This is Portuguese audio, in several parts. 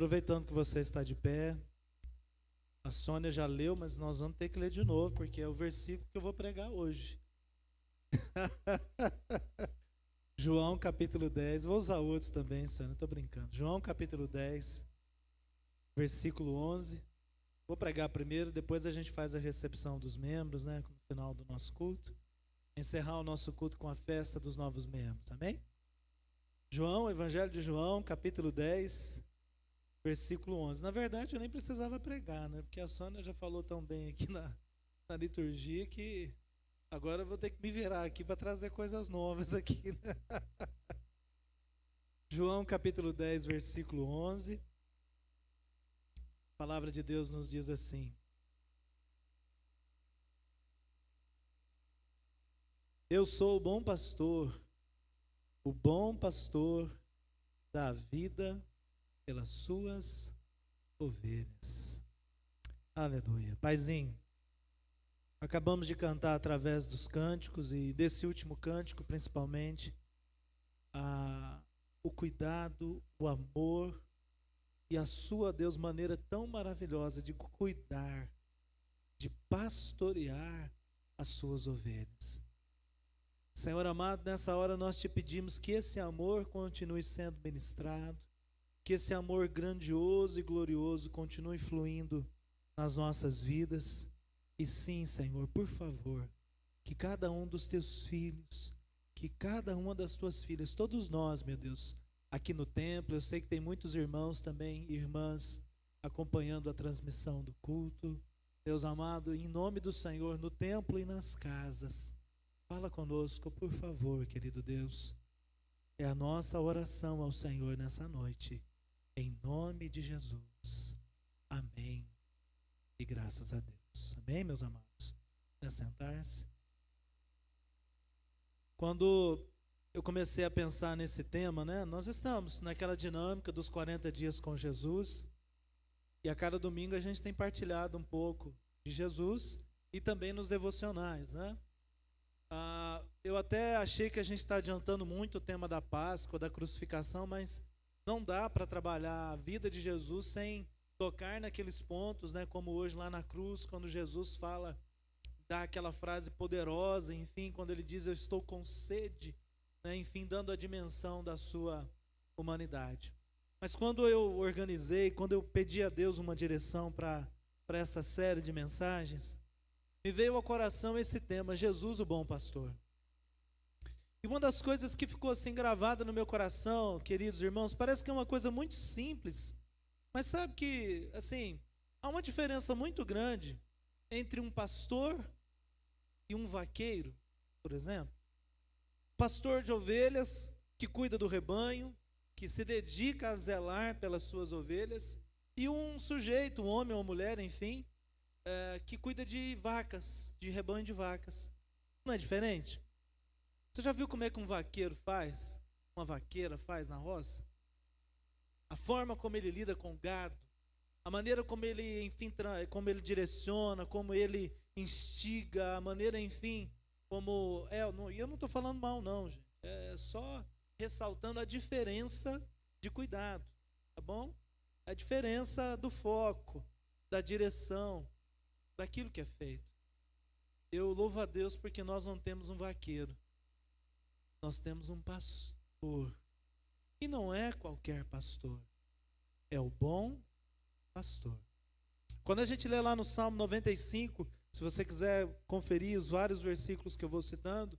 Aproveitando que você está de pé, a Sônia já leu, mas nós vamos ter que ler de novo, porque é o versículo que eu vou pregar hoje. João capítulo 10, vou usar outros também, Sônia, estou brincando. João capítulo 10, versículo 11. Vou pregar primeiro, depois a gente faz a recepção dos membros, né, no final do nosso culto. Encerrar o nosso culto com a festa dos novos membros, amém? João, Evangelho de João, capítulo 10, versículo 11. Na verdade, eu nem precisava pregar, né? Porque a Sônia já falou tão bem aqui na liturgia que agora eu vou ter que me virar aqui para trazer coisas novas aqui, né? João, capítulo 10, versículo 11. A palavra de Deus nos diz assim: Eu sou o bom pastor dá a vida pelas suas ovelhas. Aleluia. Paizinho, acabamos de cantar através dos cânticos e desse último cântico principalmente o cuidado, o amor e a sua, Deus, maneira tão maravilhosa de cuidar, de pastorear as suas ovelhas. Senhor amado, nessa hora nós te pedimos que esse amor continue sendo ministrado, que esse amor grandioso e glorioso continue fluindo nas nossas vidas. E sim, Senhor, por favor, que cada um dos teus filhos, que cada uma das tuas filhas, todos nós, meu Deus, aqui no templo, eu sei que tem muitos irmãos também, irmãs, acompanhando a transmissão do culto. Deus amado, em nome do Senhor, no templo e nas casas, fala conosco, por favor, querido Deus. É a nossa oração ao Senhor nessa noite. Em nome de Jesus. Amém. E graças a Deus. Amém, meus amados? É sentar-se. Quando eu comecei a pensar nesse tema, né? Nós estamos naquela dinâmica dos 40 dias com Jesus. E a cada domingo a gente tem partilhado um pouco de Jesus e também nos devocionais, né? Eu até achei que a gente está adiantando muito o tema da Páscoa, da crucificação, mas não dá para trabalhar a vida de Jesus sem tocar naqueles pontos, né? Como hoje lá na cruz, quando Jesus fala, dá aquela frase poderosa, enfim, quando ele diz, eu estou com sede, né? Enfim, dando a dimensão da sua humanidade. Mas quando eu organizei, quando eu pedi a Deus uma direção para essa série de mensagens, me veio ao coração esse tema, Jesus, o bom pastor. E uma das coisas que ficou assim gravada no meu coração, queridos irmãos, parece que é uma coisa muito simples, mas sabe que, assim, há uma diferença muito grande entre um pastor e um vaqueiro, por exemplo. Pastor de ovelhas, que cuida do rebanho, que se dedica a zelar pelas suas ovelhas, e um sujeito, um homem ou mulher, enfim, que cuida de vacas, de rebanho de vacas. Não é diferente? Você já viu como é que um vaqueiro faz? Uma vaqueira faz na roça? A forma como ele lida com o gado, a maneira como ele, enfim, como ele direciona, como ele instiga, a maneira, enfim, como... E eu não estou falando mal não, gente. É só ressaltando a diferença de cuidado, tá bom? A diferença do foco, da direção, daquilo que é feito. Eu louvo a Deus porque nós não temos um vaqueiro. Nós temos um pastor. E não é qualquer pastor. É o bom pastor. Quando a gente lê lá no Salmo 95, se você quiser conferir os vários versículos que eu vou citando,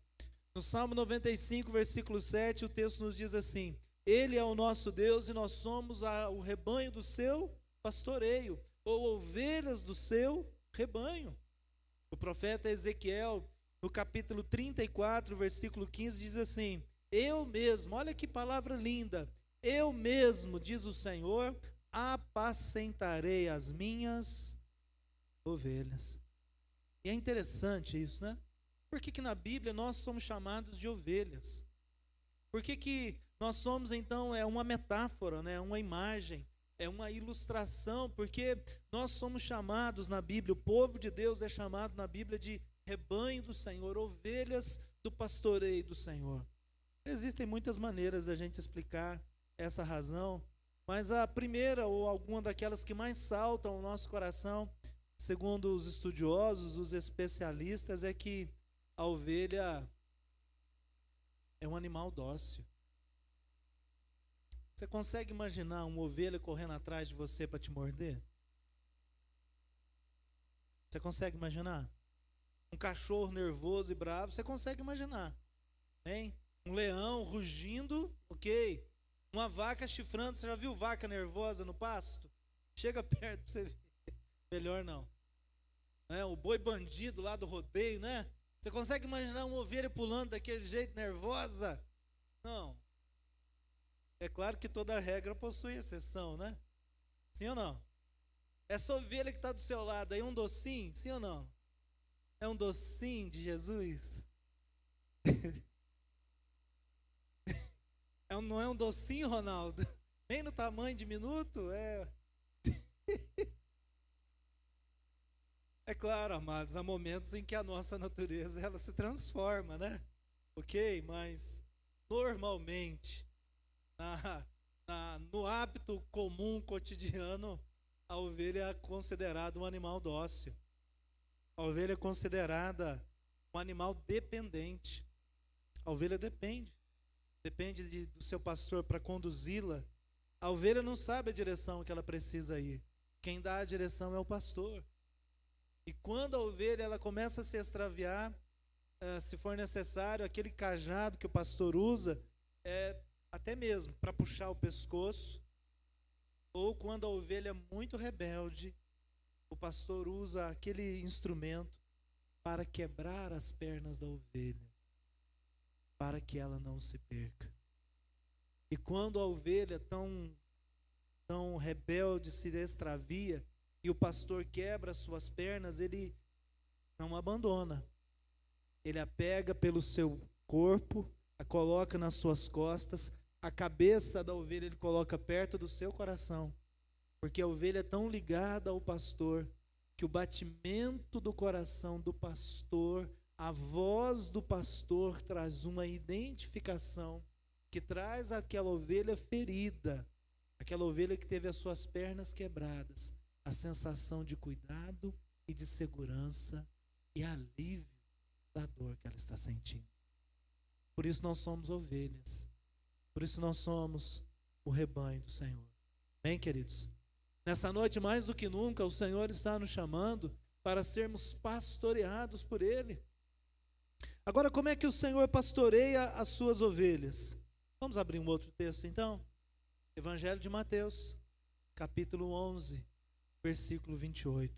no Salmo 95, versículo 7, o texto nos diz assim: Ele é o nosso Deus e nós somos o rebanho do seu pastoreio, ou ovelhas do seu rebanho. O profeta Ezequiel, no capítulo 34, versículo 15, diz assim: Eu mesmo, olha que palavra linda, eu mesmo, diz o Senhor, apacentarei as minhas ovelhas. E é interessante isso, né? Por que na Bíblia nós somos chamados de ovelhas? Por que nós somos, então, uma metáfora, né? Uma imagem, é uma ilustração, porque nós somos chamados na Bíblia, o povo de Deus é chamado na Bíblia de rebanho do Senhor, ovelhas do pastoreio do Senhor. Existem muitas maneiras da gente explicar essa razão, Mas a primeira, ou alguma daquelas que mais saltam ao nosso coração, segundo os estudiosos, os especialistas, é que a ovelha é um animal dócil. Você consegue imaginar uma ovelha correndo atrás de você para te morder? Você consegue imaginar? Um cachorro nervoso e bravo, você consegue imaginar? Hein? Um leão rugindo, ok. Uma vaca chifrando, você já viu vaca nervosa no pasto? Chega perto para você ver. Melhor não. O boi bandido lá do rodeio, né? Você consegue imaginar uma ovelha pulando daquele jeito, nervosa? Não. É claro que toda regra possui exceção, né? Sim ou não? Essa ovelha que está do seu lado aí, um docinho, sim ou não? É um docinho de Jesus? Não é um docinho, Ronaldo? Nem no tamanho diminuto? É claro, amados, há momentos em que a nossa natureza ela se transforma, né? Ok? Mas normalmente, no hábito comum, cotidiano, a ovelha é considerada um animal dócil. A ovelha é considerada um animal dependente. A ovelha depende do seu pastor para conduzi-la. A ovelha não sabe a direção que ela precisa ir. Quem dá a direção é o pastor. E quando a ovelha ela começa a se extraviar, se for necessário, aquele cajado que o pastor usa, até mesmo para puxar o pescoço, ou quando a ovelha é muito rebelde, o pastor usa aquele instrumento para quebrar as pernas da ovelha, para que ela não se perca. E quando a ovelha tão rebelde se extravia, e o pastor quebra as suas pernas, ele não abandona. Ele a pega pelo seu corpo, a coloca nas suas costas, a cabeça da ovelha ele coloca perto do seu coração, porque a ovelha é tão ligada ao pastor, que o batimento do coração do pastor, a voz do pastor traz uma identificação, que traz aquela ovelha ferida, aquela ovelha que teve as suas pernas quebradas, a sensação de cuidado e de segurança e alívio da dor que ela está sentindo. Por isso nós somos ovelhas. Por isso nós somos o rebanho do Senhor. Bem, queridos? Nessa noite, mais do que nunca, o Senhor está nos chamando para sermos pastoreados por Ele. Agora, como é que o Senhor pastoreia as suas ovelhas? Vamos abrir um outro texto, então? Evangelho de Mateus, capítulo 11. Versículo 28.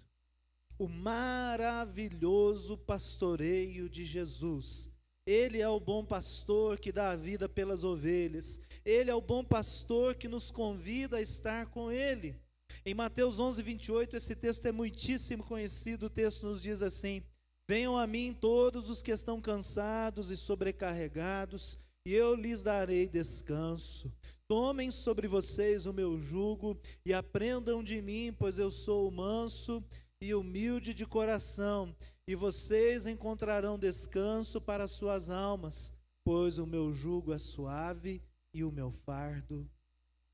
O maravilhoso pastoreio de Jesus. Ele é o bom pastor que dá a vida pelas ovelhas. Ele é o bom pastor que nos convida a estar com Ele. Em Mateus 11, 28, esse texto é muitíssimo conhecido. O texto nos diz assim: venham a mim todos os que estão cansados e sobrecarregados, e eu lhes darei descanso. Tomem sobre vocês o meu jugo e aprendam de mim, pois eu sou manso e humilde de coração, e vocês encontrarão descanso para as suas almas, pois o meu jugo é suave e o meu fardo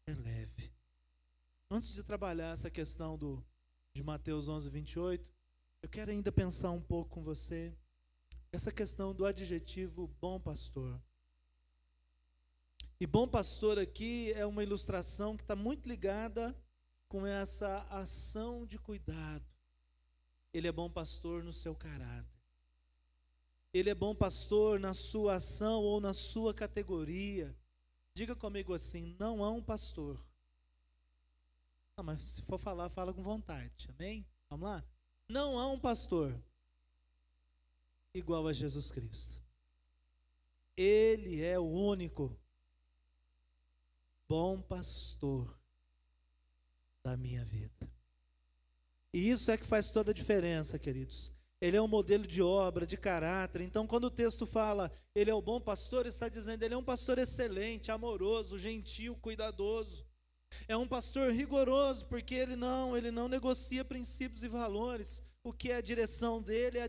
é leve. Antes de trabalhar essa questão de Mateus 11, 28, eu quero ainda pensar um pouco com você essa questão do adjetivo bom pastor. E bom pastor aqui é uma ilustração que está muito ligada com essa ação de cuidado. Ele é bom pastor no seu caráter. Ele é bom pastor na sua ação ou na sua categoria. Diga comigo assim: não há um pastor. Não, mas se for falar, fala com vontade. Amém? Vamos lá? Não há um pastor igual a Jesus Cristo. Ele é o único bom pastor da minha vida. E isso é que faz toda a diferença, queridos. Ele é um modelo de obra, de caráter. Então, quando o texto fala, ele é o bom pastor, está dizendo, ele é um pastor excelente, amoroso, gentil, cuidadoso. É um pastor rigoroso, porque ele não negocia princípios e valores. O que é a direção dele,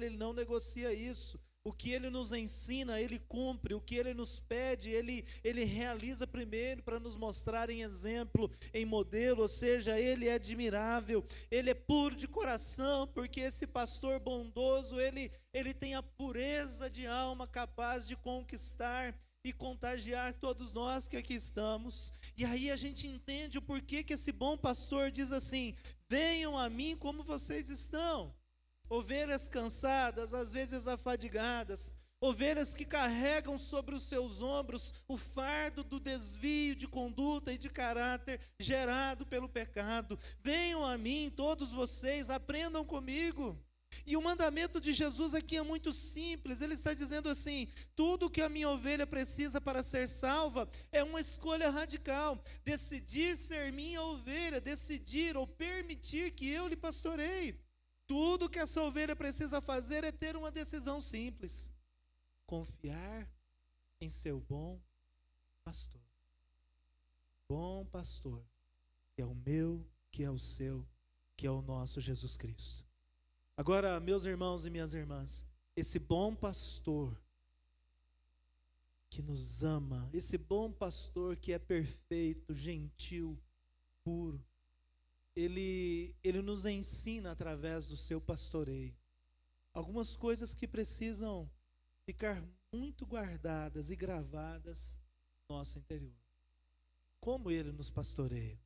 ele não negocia isso. O que Ele nos ensina, Ele cumpre. O que Ele nos pede, Ele realiza primeiro para nos mostrar em exemplo, em modelo. Ou seja, Ele é admirável, Ele é puro de coração, porque esse pastor bondoso, Ele tem a pureza de alma capaz de conquistar e contagiar todos nós que aqui estamos. E aí a gente entende o porquê que esse bom pastor diz assim: venham a mim como vocês estão. Ovelhas cansadas, às vezes afadigadas, ovelhas que carregam sobre os seus ombros o fardo do desvio de conduta e de caráter gerado pelo pecado. Venham a mim, todos vocês, aprendam comigo. E o mandamento de Jesus aqui é muito simples. Ele está dizendo assim: tudo que a minha ovelha precisa para ser salva é uma escolha radical, decidir ser minha ovelha, decidir ou permitir que eu lhe pastoreie. Tudo que essa ovelha precisa fazer é ter uma decisão simples: confiar em seu bom pastor. Bom pastor, que é o meu, que é o seu, que é o nosso Jesus Cristo. Agora, meus irmãos e minhas irmãs, esse bom pastor que nos ama, esse bom pastor que é perfeito, gentil, puro, ele nos ensina através do seu pastoreio algumas coisas que precisam ficar muito guardadas e gravadas no nosso interior. Como ele nos pastoreia?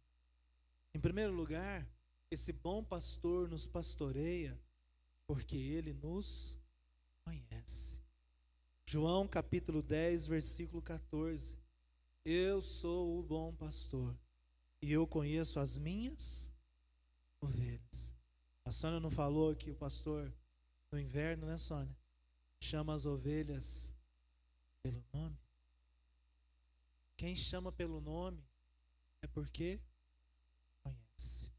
Em primeiro lugar, esse bom pastor nos pastoreia porque ele nos conhece. João capítulo 10, versículo 14. Eu sou o bom pastor e eu conheço as minhas ovelhas. A Sônia não falou que o pastor no inverno, né, Sônia, chama as ovelhas pelo nome? Quem chama pelo nome é porque conhece.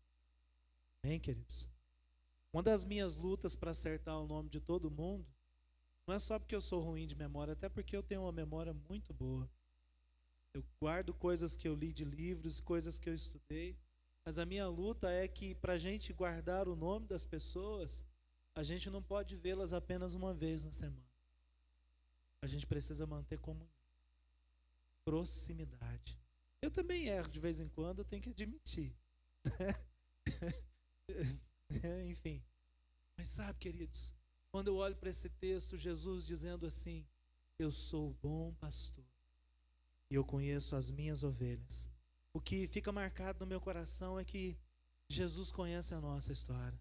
Amém, queridos? Uma das minhas lutas para acertar o nome de todo mundo não é só porque eu sou ruim de memória, até porque eu tenho uma memória muito boa. Eu guardo coisas que eu li de livros, coisas que eu estudei, mas a minha luta é que para a gente guardar o nome das pessoas, a gente não pode vê-las apenas uma vez na semana. A gente precisa manter comunhão, proximidade. Eu também erro de vez em quando, eu tenho que admitir. Enfim. Mas sabe, queridos, quando eu olho para esse texto, Jesus dizendo assim: eu sou o bom pastor e eu conheço as minhas ovelhas. O que fica marcado no meu coração é que Jesus conhece a nossa história.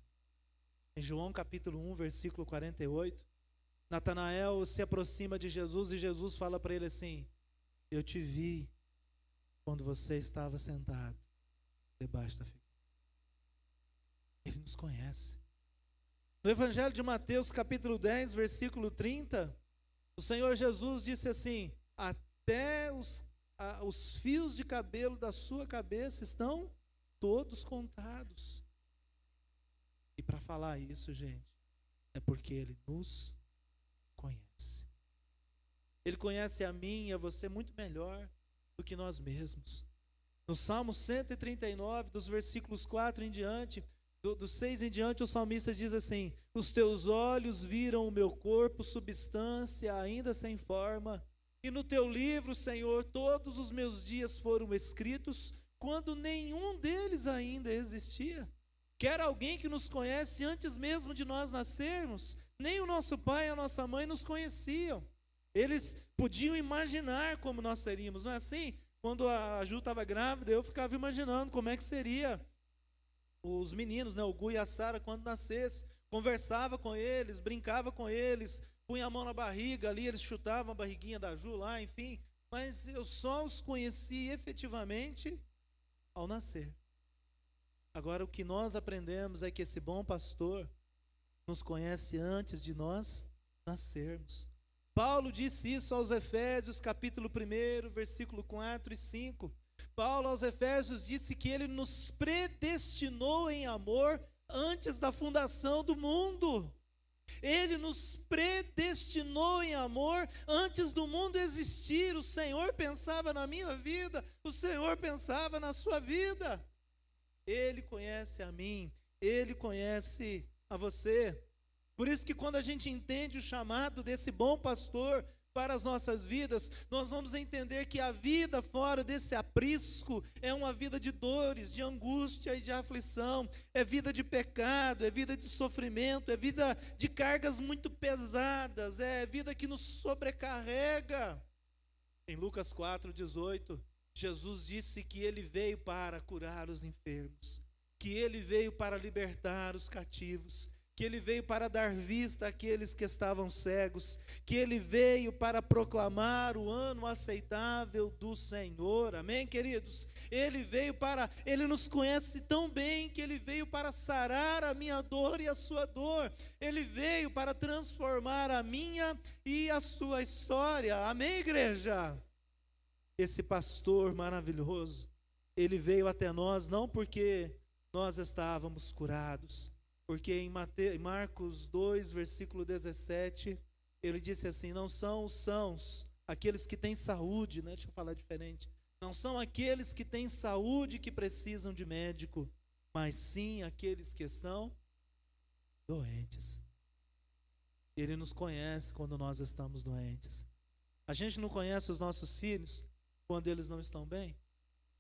Em João capítulo 1, versículo 48, Natanael se aproxima de Jesus e Jesus fala para ele assim: eu te vi quando você estava sentado debaixo da figueira. Ele nos conhece. No Evangelho de Mateus capítulo 10, versículo 30, o Senhor Jesus disse assim: até os fios de cabelo da sua cabeça estão todos contados. E para falar isso, gente, é porque Ele nos conhece. Ele conhece a mim e a você muito melhor do que nós mesmos. No Salmo 139, dos versículos 4 em diante, do 6 em diante, o salmista diz assim: os teus olhos viram o meu corpo, substância ainda sem forma, e no teu livro, Senhor, todos os meus dias foram escritos, quando nenhum deles ainda existia. Quer alguém que nos conhece antes mesmo de nós nascermos? Nem o nosso pai e a nossa mãe nos conheciam. Eles podiam imaginar como nós seríamos, não é assim? Quando a Ju estava grávida, eu ficava imaginando como é que seria os meninos, né, o Gu e a Sara, quando nascesse. Conversava com eles, brincava com eles, punha a mão na barriga ali, eles chutavam a barriguinha da Ju lá, enfim. Mas eu só os conheci efetivamente ao nascer. Agora, o que nós aprendemos é que esse bom pastor nos conhece antes de nós nascermos. Paulo disse isso aos Efésios, capítulo 1, versículo 4 e 5. Paulo aos Efésios disse que ele nos predestinou em amor antes da fundação do mundo. Ele nos predestinou em amor antes do mundo existir. O Senhor pensava na minha vida, o Senhor pensava na sua vida. Ele conhece a mim, Ele conhece a você. Por isso que quando a gente entende o chamado desse bom pastor para as nossas vidas, nós vamos entender que a vida fora desse aprisco é uma vida de dores, de angústia e de aflição, é vida de pecado, é vida de sofrimento, é vida de cargas muito pesadas, é vida que nos sobrecarrega. Em Lucas 4:18, Jesus disse que ele veio para curar os enfermos, que ele veio para libertar os cativos, que ele veio para dar vista àqueles que estavam cegos, que ele veio para proclamar o ano aceitável do Senhor, amém, queridos? Ele nos conhece tão bem que ele veio para sarar a minha dor e a sua dor, ele veio para transformar a minha e a sua história, amém, igreja? Esse pastor maravilhoso, ele veio até nós não porque nós estávamos curados, porque em Marcos 2, versículo 17, ele disse assim, não são os sãos, aqueles que têm saúde, né? Deixa eu falar diferente, não são aqueles que têm saúde que precisam de médico, mas sim aqueles que estão doentes. Ele nos conhece quando nós estamos doentes. A gente não conhece os nossos filhos quando eles não estão bem?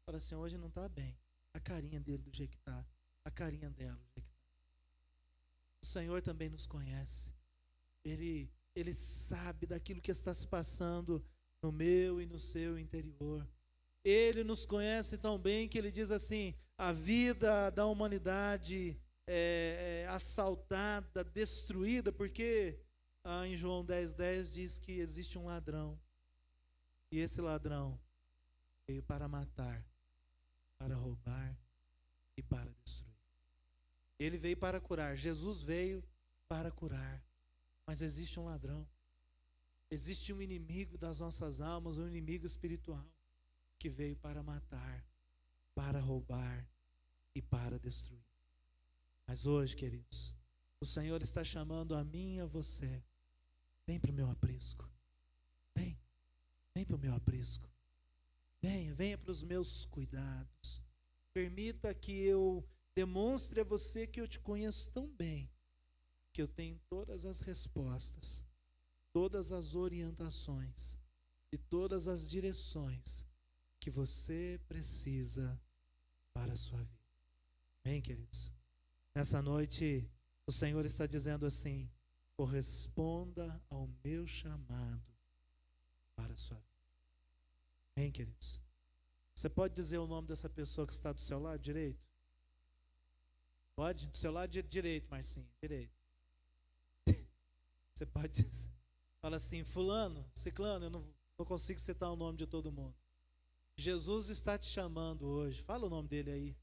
Fala assim, hoje não está bem, a carinha dele do jeito que está, a carinha dela do jeito que está. O Senhor também nos conhece, Ele sabe daquilo que está se passando no meu e no seu interior. Ele nos conhece tão bem que Ele diz assim, a vida da humanidade é assaltada, destruída, porque em João 10:10 diz que existe um ladrão, e esse ladrão veio para matar, para roubar e para destruir. Ele veio para curar, Jesus veio para curar, mas existe um ladrão, existe um inimigo das nossas almas, um inimigo espiritual, que veio para matar, para roubar e para destruir. Mas hoje, queridos, o Senhor está chamando a mim e a você, vem para o meu aprisco, vem para o meu aprisco, venha para os meus cuidados, permita que eu demonstre a você que eu te conheço tão bem, que eu tenho todas as respostas, todas as orientações e todas as direções que você precisa para a sua vida. Amém, queridos? Nessa noite, o Senhor está dizendo assim, corresponda ao meu chamado para a sua vida. Amém, queridos? Você pode dizer o nome dessa pessoa que está do seu lado direito? Pode? Do seu lado direito, Marcinho, direito. Você pode dizer, fala assim, fulano, ciclano, eu não consigo citar o nome de todo mundo. Jesus está te chamando hoje, fala o nome dele aí.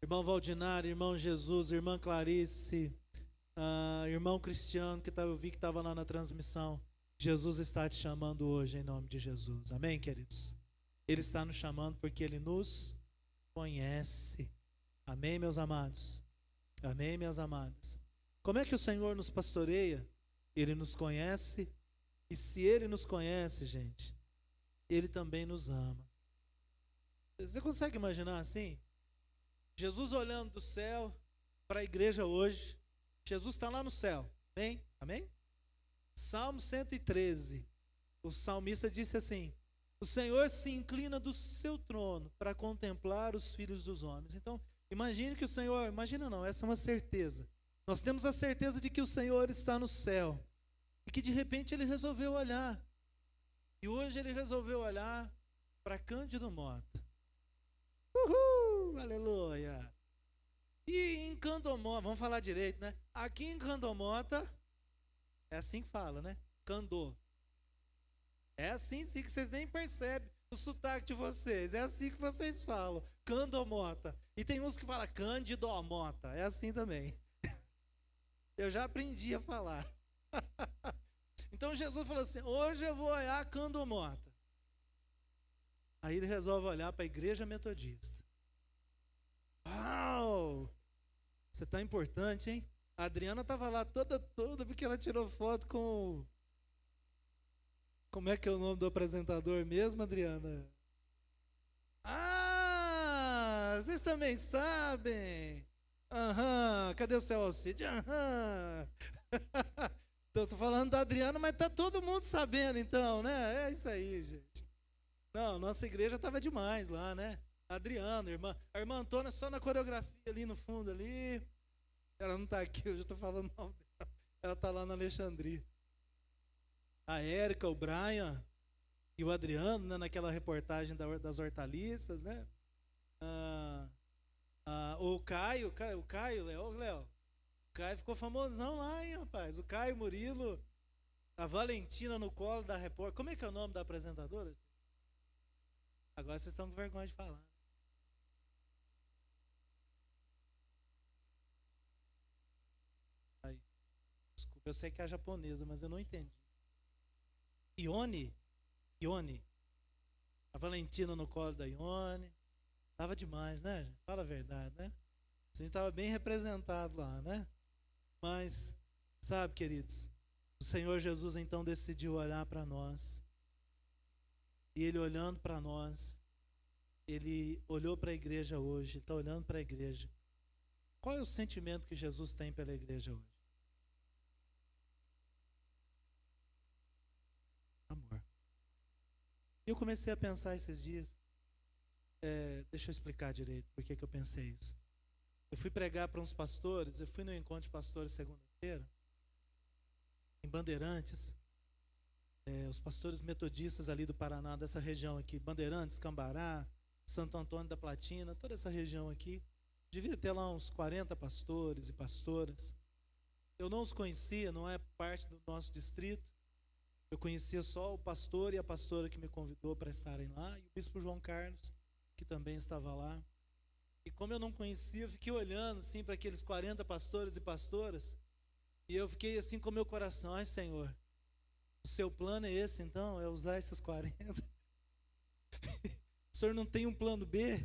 Irmão Valdinário, irmão Jesus, irmã Clarice, irmão Cristiano, que eu vi que estava lá na transmissão. Jesus está te chamando hoje em nome de Jesus, amém, queridos? Ele está nos chamando porque Ele nos conhece, amém, meus amados? Amém, minhas amadas? Como é que o Senhor nos pastoreia? Ele nos conhece, e se Ele nos conhece, gente, Ele também nos ama. Você consegue imaginar assim? Jesus olhando do céu para a igreja hoje, Jesus está lá no céu, amém? Amém? Salmo 113, o salmista disse assim, o Senhor se inclina do seu trono para contemplar os filhos dos homens. Então, imagine que o Senhor, imagina não, essa é uma certeza. Nós temos a certeza de que o Senhor está no céu e que de repente Ele resolveu olhar. E hoje Ele resolveu olhar para Cândido Mota. Uhul, aleluia. E em Candomota, vamos falar direito, né? Aqui em Candomota, é assim que fala, né? Candô. É assim sim que vocês nem percebem o sotaque de vocês. É assim que vocês falam, Candomota. E tem uns que falam Candidomota. É assim também. Eu já aprendi a falar. Então Jesus falou assim, hoje eu vou olhar Candomota. Aí ele resolve olhar para a igreja metodista. Uau! Você está importante, hein? A Adriana estava lá toda porque ela tirou foto com... Como é que é o nome do apresentador mesmo, Adriana? Ah, vocês também sabem. Aham, cadê o seu Alcide? Aham. Tô falando da Adriana, mas tá todo mundo sabendo então, né? É isso aí, gente. Não, nossa igreja tava demais lá, né? A Adriana, a irmã Antônia só na coreografia ali no fundo ali. Ela não tá aqui, eu já tô falando mal dela. Ela tá lá na Alexandria. A Érica, o Brian e o Adriano, né, naquela reportagem das hortaliças, né? Ah, o Caio, Léo. O Caio ficou famosão lá, hein, rapaz? O Caio Murilo, a Valentina no colo da repórter. Como é que é o nome da apresentadora? Agora vocês estão com vergonha de falar. Aí, desculpa, eu sei que é a japonesa, mas eu não entendi. Ione? Ione. A Valentina no colo da Ione. Tava demais, né, gente? Fala a verdade, né? A gente estava bem representado lá, né? Mas, sabe, queridos, o Senhor Jesus então decidiu olhar para nós. E Ele olhando para nós, Ele olhou para a igreja hoje, está olhando para a igreja. Qual é o sentimento que Jesus tem pela igreja hoje? Amor. E eu comecei a pensar esses dias, deixa eu explicar direito por que eu pensei isso. Eu fui pregar para uns pastores, eu fui no encontro de pastores segunda-feira, em Bandeirantes, os pastores metodistas ali do Paraná, dessa região aqui, Bandeirantes, Cambará, Santo Antônio da Platina, toda essa região aqui. Devia ter lá uns 40 pastores e pastoras. Eu não os conhecia, não é parte do nosso distrito. Eu conhecia só o pastor e a pastora que me convidou para estarem lá, e o bispo João Carlos, que também estava lá. E como eu não conhecia, eu fiquei olhando assim para aqueles 40 pastores e pastoras, e eu fiquei assim com o meu coração: ai, Senhor, o seu plano é esse então? É usar esses 40? O Senhor não tem um plano B?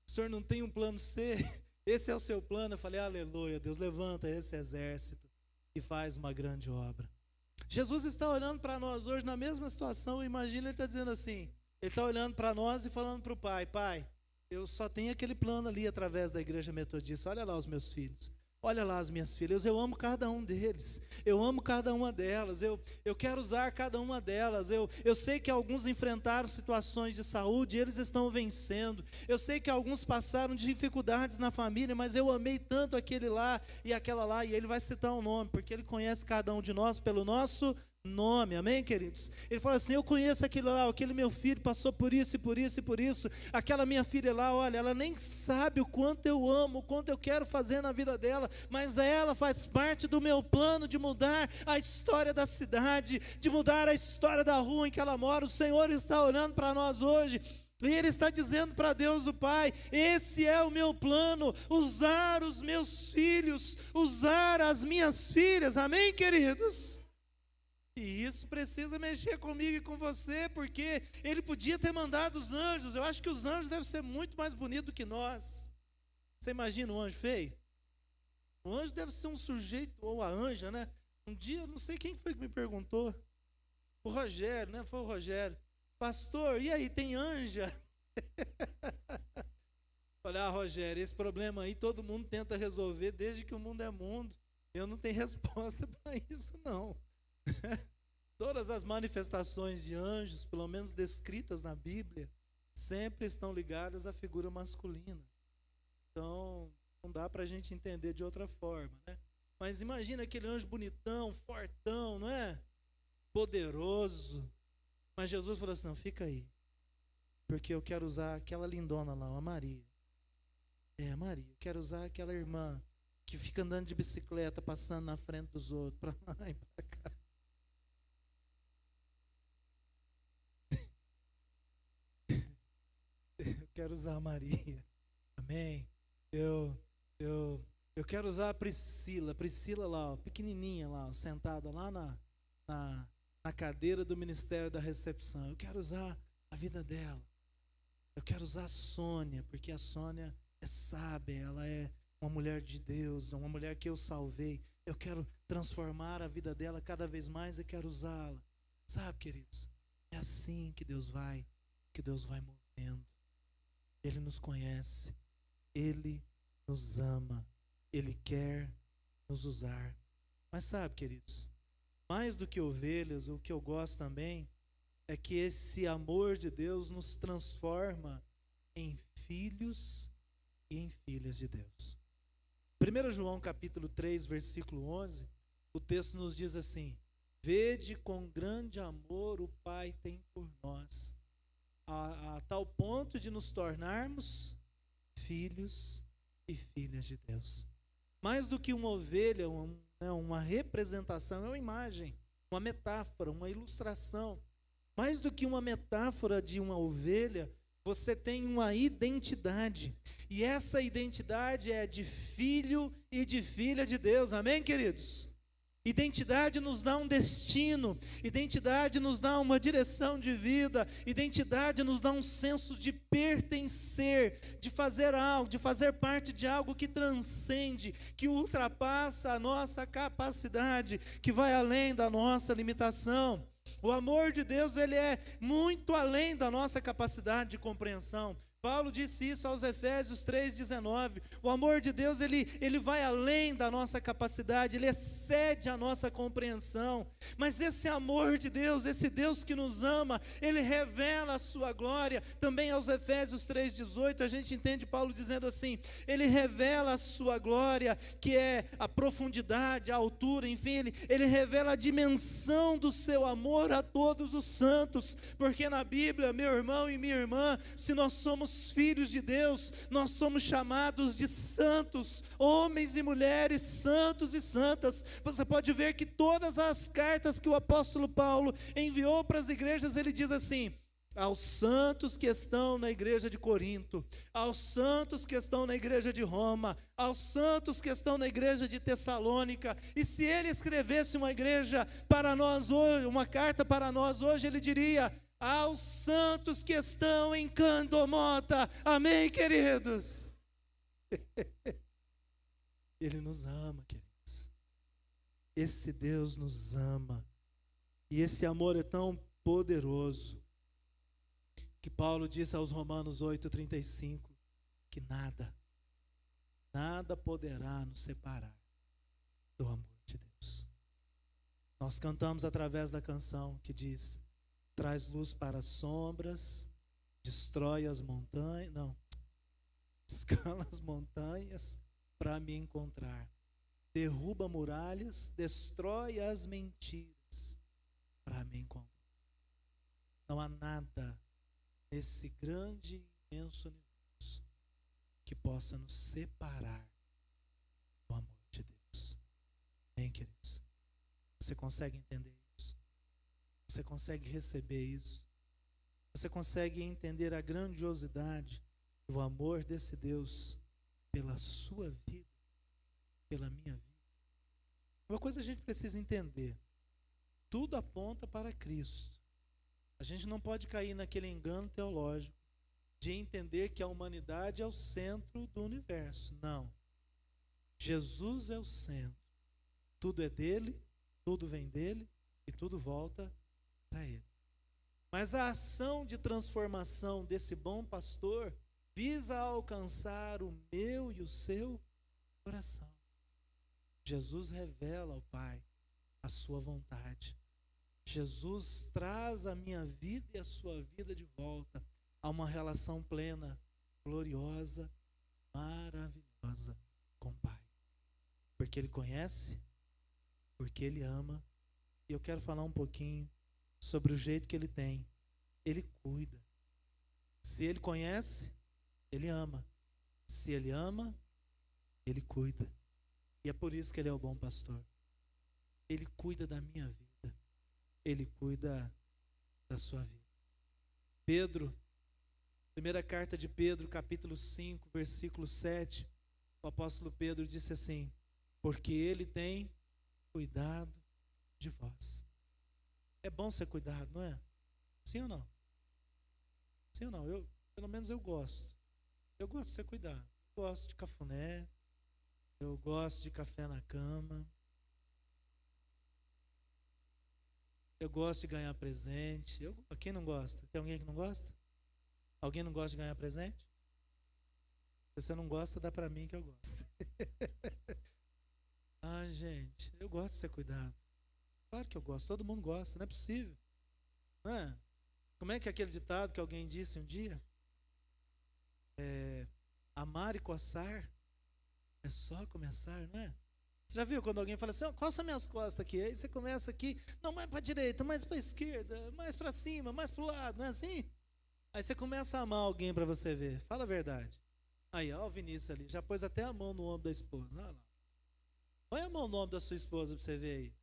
O Senhor não tem um plano C? Esse é o seu plano? Eu falei: aleluia, Deus, levanta esse exército e faz uma grande obra. Jesus está olhando para nós hoje na mesma situação. Imagina, Ele está dizendo assim, Ele está olhando para nós e falando para o Pai: Pai, eu só tenho aquele plano ali através da igreja metodista. Olha lá os meus filhos, olha lá as minhas filhas. Eu amo cada um deles, eu amo cada uma delas, eu quero usar cada uma delas. Eu sei que alguns enfrentaram situações de saúde e eles estão vencendo. Eu sei que alguns passaram dificuldades na família, mas eu amei tanto aquele lá e aquela lá. E Ele vai citar um nome, porque Ele conhece cada um de nós pelo nosso nome, amém, queridos? Ele fala assim: eu conheço aquele lá, aquele meu filho passou por isso e por isso e por isso. Aquela minha filha lá, olha, ela nem sabe o quanto eu amo, o quanto eu quero fazer na vida dela, mas ela faz parte do meu plano de mudar a história da cidade, de mudar a história da rua em que ela mora. O Senhor está olhando para nós hoje e Ele está dizendo para Deus o Pai: esse é o meu plano, usar os meus filhos, usar as minhas filhas, amém, queridos? E isso precisa mexer comigo e com você, porque Ele podia ter mandado os anjos. Eu acho que os anjos devem ser muito mais bonitos do que nós. Você imagina um anjo feio? O anjo deve ser um sujeito, ou a anja, né? Um dia, não sei quem foi que me perguntou. O Rogério, né? Foi o Rogério. Pastor, e aí, tem anja? Olha, Rogério, esse problema aí todo mundo tenta resolver desde que o mundo é mundo. Eu não tenho resposta para isso, não. Todas as manifestações de anjos, pelo menos descritas na Bíblia, sempre estão ligadas à figura masculina. Então, não dá para a gente entender de outra forma, né? Mas imagina aquele anjo bonitão, fortão, não é? Poderoso. Mas Jesus falou assim: não, fica aí, porque eu quero usar aquela lindona lá, a Maria. A Maria. Eu quero usar aquela irmã que fica andando de bicicleta, passando na frente dos outros, para lá e para cá. Eu quero usar a Maria. Amém? Eu quero usar a Priscila lá, ó, pequenininha lá, ó, sentada lá na cadeira do Ministério da Recepção. Eu quero usar a vida dela. Eu quero usar a Sônia, porque a Sônia é sábia, ela é uma mulher de Deus, uma mulher que eu salvei. Eu quero transformar a vida dela cada vez mais, eu quero usá-la. Sabe, queridos, é assim que Deus vai movendo. Ele nos conhece, Ele nos ama, Ele quer nos usar. Mas sabe, queridos, mais do que ovelhas, o que eu gosto também é que esse amor de Deus nos transforma em filhos e em filhas de Deus. 1 João capítulo 3, versículo 11, o texto nos diz assim: vede quão grande amor o Pai tem por nós, a tal ponto de nos tornarmos filhos e filhas de Deus. Mais do que uma ovelha, uma representação, é uma imagem, uma metáfora, uma ilustração. Mais do que uma metáfora de uma ovelha, você tem uma identidade. E essa identidade é de filho e de filha de Deus. Amém, queridos? Identidade nos dá um destino, identidade nos dá uma direção de vida, identidade nos dá um senso de pertencer, de fazer algo, de fazer parte de algo que transcende, que ultrapassa a nossa capacidade, que vai além da nossa limitação. O amor de Deus, ele é muito além da nossa capacidade de compreensão. Paulo disse isso aos Efésios 3,19. O amor de Deus, ele vai além da nossa capacidade, ele excede a nossa compreensão. Mas esse amor de Deus, esse Deus que nos ama, ele revela a sua glória. Também aos Efésios 3,18, a gente entende Paulo dizendo assim: ele revela a sua glória, que é a profundidade, a altura, enfim, ele revela a dimensão do seu amor a todos os santos. Porque na Bíblia, meu irmão e minha irmã, se nós somos filhos de Deus, nós somos chamados de santos, homens e mulheres santos e santas. Você pode ver que todas as cartas que o apóstolo Paulo enviou para as igrejas, ele diz assim: aos santos que estão na igreja de Corinto, aos santos que estão na igreja de Roma, aos santos que estão na igreja de Tessalônica. E se ele escrevesse uma igreja para nós hoje, uma carta para nós hoje, ele diria: aos santos que estão em Candomota. Amém, queridos? Ele nos ama, queridos. Esse Deus nos ama. E esse amor é tão poderoso que Paulo disse aos Romanos 8,35 que nada poderá nos separar do amor de Deus. Nós cantamos através da canção que diz: traz luz para as sombras, destrói as montanhas, escala as montanhas para me encontrar, derruba muralhas, destrói as mentiras para me encontrar. Não há nada nesse grande e imenso universo que possa nos separar do amor de Deus. Amém, queridos? Você consegue entender? Você consegue receber isso? Você consegue entender a grandiosidade do amor desse Deus pela sua vida, pela minha vida? Uma coisa a gente precisa entender: tudo aponta para Cristo. A gente não pode cair naquele engano teológico de entender que a humanidade é o centro do universo. Não. Jesus é o centro. Tudo é dele, tudo vem dele e tudo volta para ele. Mas a ação de transformação desse bom pastor visa alcançar o meu e o seu coração. Jesus revela ao Pai a sua vontade. Jesus traz a minha vida e a sua vida de volta a uma relação plena, gloriosa, maravilhosa com o Pai. Porque Ele conhece, porque Ele ama. E eu quero falar um pouquinho sobre o jeito que Ele tem. Ele cuida. Se Ele conhece, Ele ama. Se Ele ama, Ele cuida. E é por isso que Ele é o bom pastor. Ele cuida da minha vida. Ele cuida da sua vida. Pedro, primeira carta de Pedro, capítulo 5, versículo 7, o apóstolo Pedro disse assim: porque Ele tem cuidado de vós. É bom ser cuidado, não é? Sim ou não? Sim ou não? Pelo menos eu gosto. Eu gosto de ser cuidado. Eu gosto de cafuné. Eu gosto de café na cama. Eu gosto de ganhar presente. Quem não gosta? Tem alguém que não gosta? Alguém não gosta de ganhar presente? Se você não gosta, dá para mim que eu gosto. Ah, gente, eu gosto de ser cuidado. Claro que eu gosto, todo mundo gosta, não é possível. Não é? Como é que é aquele ditado que alguém disse um dia? Amar e coçar é só começar, não é? Você já viu quando alguém fala assim, coça minhas costas aqui, aí você começa aqui, não, mais para a direita, mais para a esquerda, mais para cima, mais para o lado, não é assim? Aí você começa a amar alguém para você ver, fala a verdade. Aí, ó o Vinícius ali, já pôs até a mão no ombro da esposa, olha lá. Põe a mão no ombro da sua esposa para você ver aí,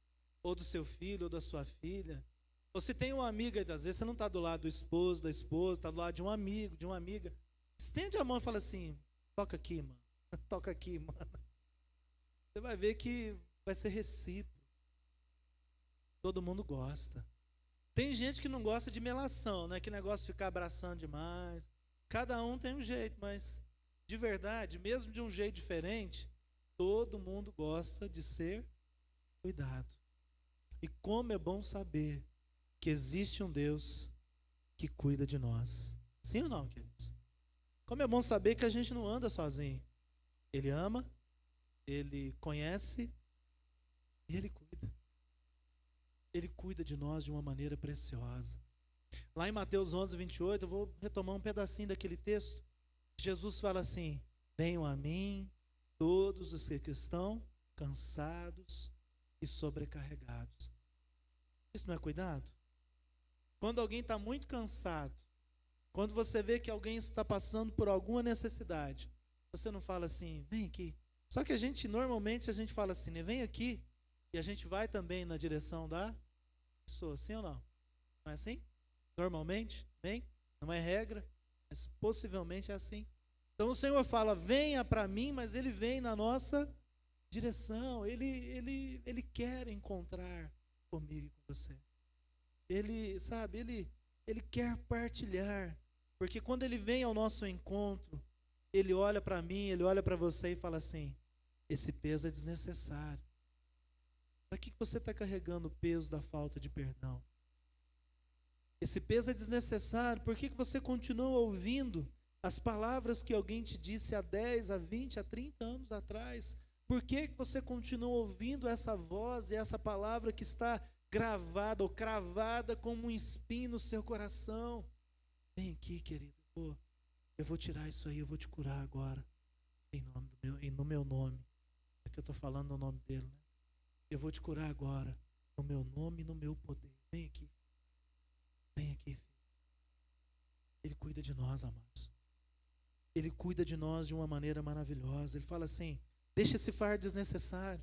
ou do seu filho, ou da sua filha. Ou se tem uma amiga, às vezes você não está do lado do esposo, da esposa, está do lado de um amigo, de uma amiga. Estende a mão e fala assim, toca aqui, mano, toca aqui, mano. Você vai ver que vai ser recíproco. Todo mundo gosta. Tem gente que não gosta de melação, né? Que negócio de ficar abraçando demais. Cada um tem um jeito, mas de verdade, mesmo de um jeito diferente, todo mundo gosta de ser cuidado. E como é bom saber que existe um Deus que cuida de nós. Sim ou não, queridos? Como é bom saber que a gente não anda sozinho. Ele ama, Ele conhece e Ele cuida. Ele cuida de nós de uma maneira preciosa. Lá em Mateus 11, 28, eu vou retomar um pedacinho daquele texto. Jesus fala assim, venham a mim todos os que estão cansados e sobrecarregados. Isso não é cuidado? Quando alguém está muito cansado, quando você vê que alguém está passando por alguma necessidade, você não fala assim, vem aqui. Só que normalmente a gente fala assim, né? Vem aqui, e a gente vai também na direção da pessoa, sim ou não? Não é assim? Normalmente, vem, não é regra, mas possivelmente é assim. Então o Senhor fala, venha para mim, mas Ele vem na nossa direção, Ele quer encontrar comigo e com você. Ele quer partilhar, porque quando Ele vem ao nosso encontro, Ele olha para mim, Ele olha para você e fala assim, esse peso é desnecessário. Para que você está carregando o peso da falta de perdão? Esse peso é desnecessário, por que você continua ouvindo as palavras que alguém te disse há 10, há 20, há 30 anos atrás? Por que você continua ouvindo essa voz e essa palavra que está gravada ou cravada como um espinho no seu coração? Vem aqui, querido, eu vou tirar isso aí, eu vou te curar agora, no meu nome. É que eu estou falando no nome dele, né? Eu vou te curar agora, no meu nome e no meu poder. Vem aqui, filho. Ele cuida de nós, amados. Ele cuida de nós de uma maneira maravilhosa. Ele fala assim, deixa esse fardo desnecessário.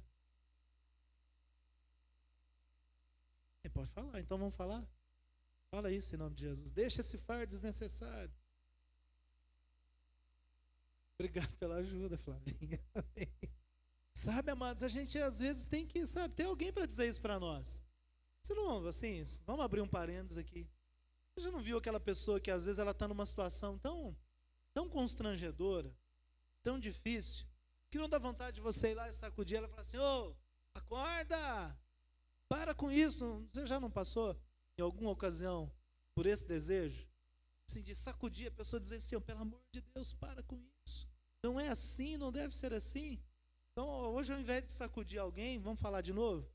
Ele pode falar, então vamos falar? Fala isso em nome de Jesus. Deixa esse fardo desnecessário. Obrigado pela ajuda, Flavinha. Sabe, amados, a gente às vezes tem que, ter alguém para dizer isso para nós. Você não, assim, vamos abrir um parênteses aqui. Você já não viu aquela pessoa que às vezes ela está numa situação tão constrangedora, tão difícil, que não dá vontade de você ir lá e sacudir ela e falar assim, acorda, para com isso. Você já não passou em alguma ocasião por esse desejo? Assim, de sacudir a pessoa e dizer assim, pelo amor de Deus, para com isso. Não é assim, não deve ser assim. Então, hoje, ao invés de sacudir alguém, vamos falar de novo?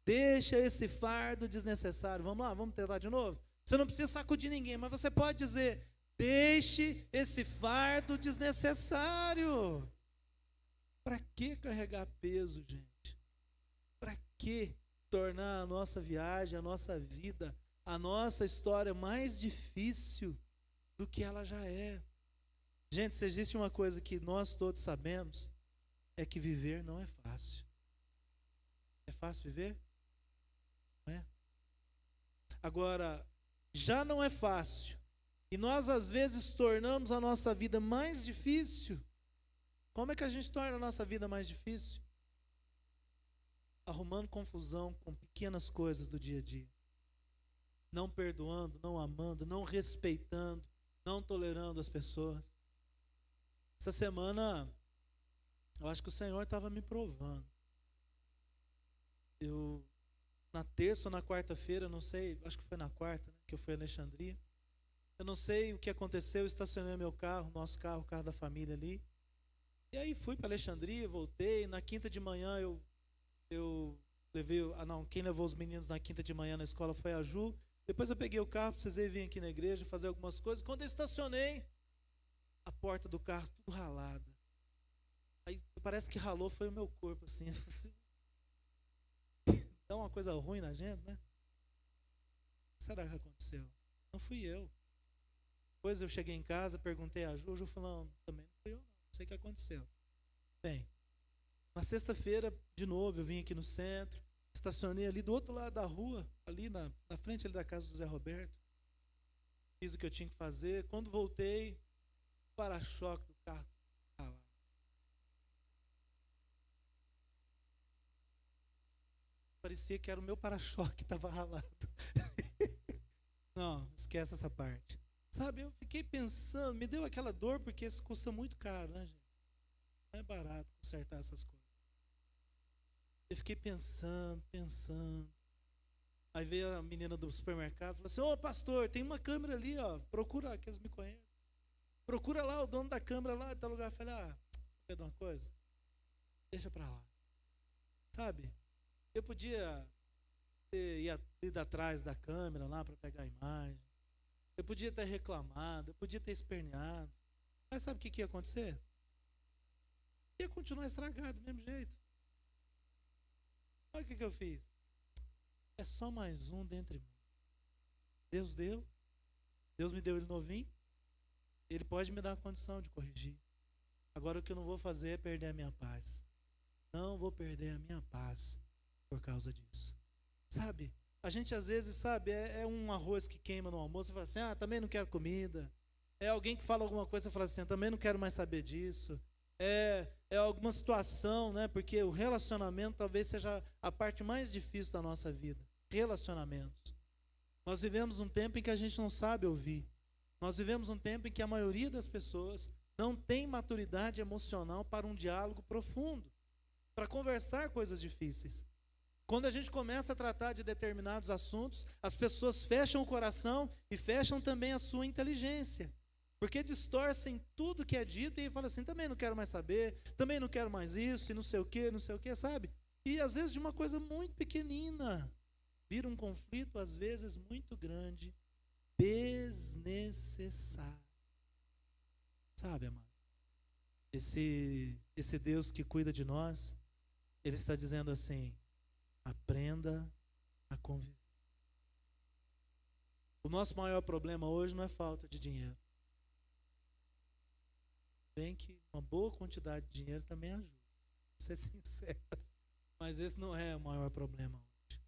Deixa esse fardo desnecessário. Vamos lá, vamos tentar de novo? Você não precisa sacudir ninguém, mas você pode dizer, deixe esse fardo desnecessário. Para que carregar peso, gente? Para que tornar a nossa viagem, a nossa vida, a nossa história mais difícil do que ela já é? Gente, se existe uma coisa que nós todos sabemos, é que viver não é fácil. É fácil viver? Não é? Agora, já não é fácil, e nós às vezes tornamos a nossa vida mais difícil. Como é que a gente torna a nossa vida mais difícil? Arrumando confusão com pequenas coisas do dia a dia. Não perdoando, não amando, não respeitando, não tolerando as pessoas. Essa semana, eu acho que o Senhor estava me provando. Na terça ou na quarta-feira, não sei, acho que foi na quarta, né, que eu fui a Alexandria. Eu não sei o que aconteceu, eu estacionei meu carro, nosso carro, o carro da família ali. E aí fui para Alexandria, voltei. Na quinta de manhã eu levei. Ah, não, quem levou os meninos na quinta de manhã na escola foi a Ju. Depois eu peguei o carro, precisei vir aqui na igreja fazer algumas coisas. Quando eu estacionei, a porta do carro tudo ralada. Aí parece que ralou foi o meu corpo, assim. Dá uma coisa ruim na gente, né? O que será que aconteceu? Não fui eu. Depois eu cheguei em casa, perguntei a Ju falou, não, também não fui eu, não sei o que aconteceu. Bem, na sexta-feira, de novo, eu vim aqui no centro, estacionei ali do outro lado da rua, ali na frente ali da casa do Zé Roberto. Fiz o que eu tinha que fazer. Quando voltei, o para-choque do carro ralado. Parecia que era o meu para-choque que estava ralado. Não, esquece essa parte. Sabe, eu fiquei pensando, me deu aquela dor porque isso custa muito caro, né, gente? Não é barato consertar essas coisas. Eu fiquei pensando. Aí veio a menina do supermercado e falou assim: ô pastor, tem uma câmera ali, ó. Procura, que eles me conhecem. Procura lá o dono da câmera lá, em tal lugar. Eu falei: ah, você quer de uma coisa? Deixa pra lá. Sabe? Eu podia ter ido atrás da câmera lá para pegar a imagem. Eu podia ter reclamado, eu podia ter esperneado. Mas sabe o que ia acontecer? Ia continuar estragado do mesmo jeito. Olha o que eu fiz. É só mais um dentre muitos. Deus deu. Deus me deu ele novinho. Ele pode me dar a condição de corrigir. Agora o que eu não vou fazer é perder a minha paz. Não vou perder a minha paz por causa disso. Sabe? A gente às vezes, sabe, é um arroz que queima no almoço e fala assim, ah, também não quero comida. É alguém que fala alguma coisa e fala assim, também não quero mais saber disso. É alguma situação, né? Porque o relacionamento talvez seja a parte mais difícil da nossa vida. Relacionamentos. Nós vivemos um tempo em que a gente não sabe ouvir. Nós vivemos um tempo em que a maioria das pessoas não tem maturidade emocional para um diálogo profundo, para conversar coisas difíceis. Quando a gente começa a tratar de determinados assuntos, as pessoas fecham o coração e fecham também a sua inteligência. Porque distorcem tudo que é dito e falam assim, também não quero mais saber, também não quero mais isso, e não sei o que, sabe? E às vezes de uma coisa muito pequenina, vira um conflito às vezes muito grande, desnecessário. Sabe, amado? Esse Deus que cuida de nós, Ele está dizendo assim, aprenda a conviver. O nosso maior problema hoje não é falta de dinheiro. Bem que uma boa quantidade de dinheiro também ajuda, vou ser sincero. Mas esse não é o maior problema hoje.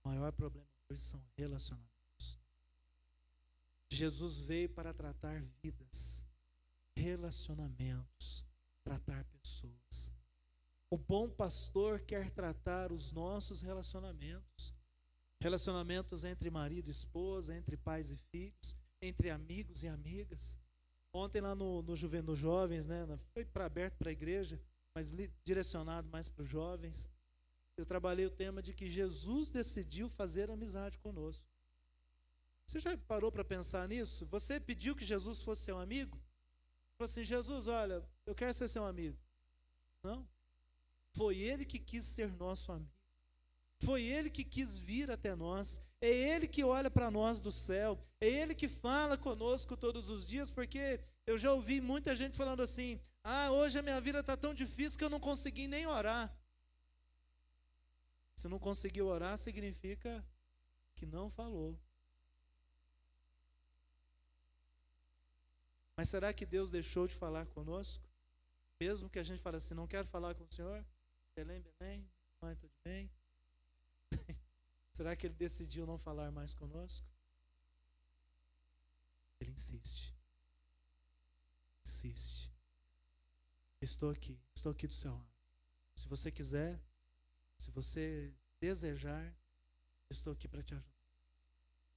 O maior problema hoje são relacionamentos. Jesus veio para tratar vidas, relacionamentos, tratar pessoas. O bom pastor quer tratar os nossos relacionamentos. Relacionamentos entre marido e esposa, entre pais e filhos, entre amigos e amigas. Ontem lá no Jovens, né, foi aberto para a igreja, mas direcionado mais para os jovens. Eu trabalhei o tema de que Jesus decidiu fazer amizade conosco. Você já parou para pensar nisso? Você pediu que Jesus fosse seu amigo? Falou assim, Jesus, olha, eu quero ser seu amigo. Não. Foi Ele que quis ser nosso amigo. Foi Ele que quis vir até nós. É Ele que olha para nós do céu. É Ele que fala conosco todos os dias, porque eu já ouvi muita gente falando assim, ah, hoje a minha vida está tão difícil que eu não consegui nem orar. Se não conseguiu orar, significa que não falou. Mas será que Deus deixou de falar conosco? Mesmo que a gente fale assim, não quero falar com o Senhor? Belém, Belém, mãe, tudo bem? Será que Ele decidiu não falar mais conosco? Ele insiste. Insiste. Estou aqui do seu lado. Se você quiser, se você desejar, estou aqui para te ajudar.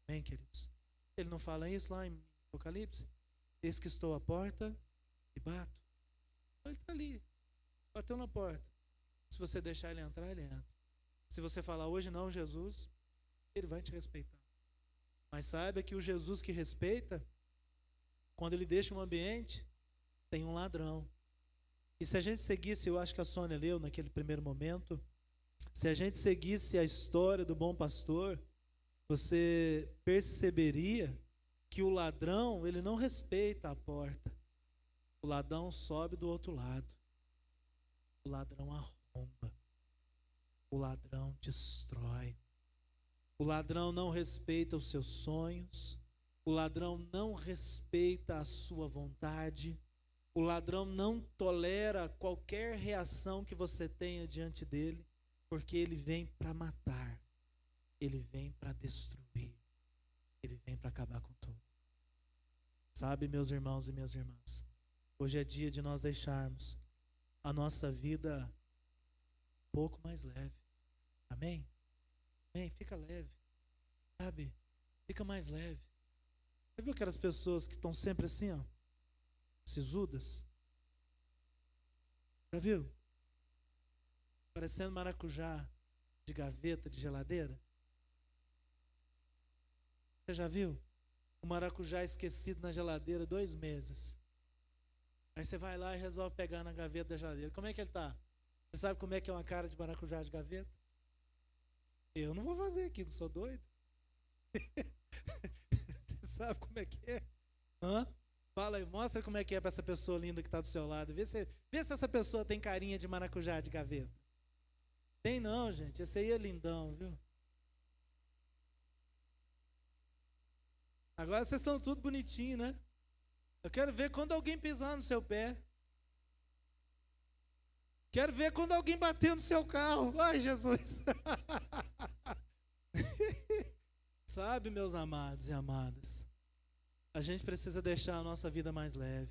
Amém, queridos? Ele não fala isso lá em Apocalipse? Eis que estou à porta e bato. Ele está ali, bateu na porta. Se você deixar ele entrar, ele entra. Se você falar hoje não, Jesus, ele vai te respeitar. Mas saiba que o Jesus que respeita, quando ele deixa um ambiente, tem um ladrão. E se a gente seguisse, eu acho que a Sônia leu naquele primeiro momento, se a gente seguisse a história do bom pastor, você perceberia que o ladrão, ele não respeita a porta. O ladrão sobe do outro lado. O ladrão arromba. O ladrão destrói. O ladrão não respeita os seus sonhos. O ladrão não respeita a sua vontade. O ladrão não tolera qualquer reação que você tenha diante dele, porque ele vem para matar. Ele vem para destruir. Ele vem para acabar com tudo. Sabe, meus irmãos e minhas irmãs, hoje é dia de nós deixarmos a nossa vida um pouco mais leve. Amém? Amém? Fica leve. Sabe? Fica mais leve. Você viu aquelas pessoas que estão sempre assim, ó? Sisudas? Já viu? Parecendo maracujá de gaveta, de geladeira. Você já viu? O maracujá esquecido na geladeira 2 meses. Aí você vai lá e resolve pegar na gaveta da geladeira. Como é que ele está? Você sabe como é que é uma cara de maracujá de gaveta? Eu não vou fazer aqui, não sou doido. Você sabe como é que é? Hã? Fala aí, mostra como é que é para essa pessoa linda que está do seu lado. Vê se essa pessoa tem carinha de maracujá de gaveta. Tem não, gente. Esse aí é lindão, viu? Agora vocês estão tudo bonitinho, né? Eu quero ver quando alguém pisar no seu pé. Quero ver quando alguém bater no seu carro. Ai, Jesus. Sabe, meus amados e amadas, a gente precisa deixar a nossa vida mais leve.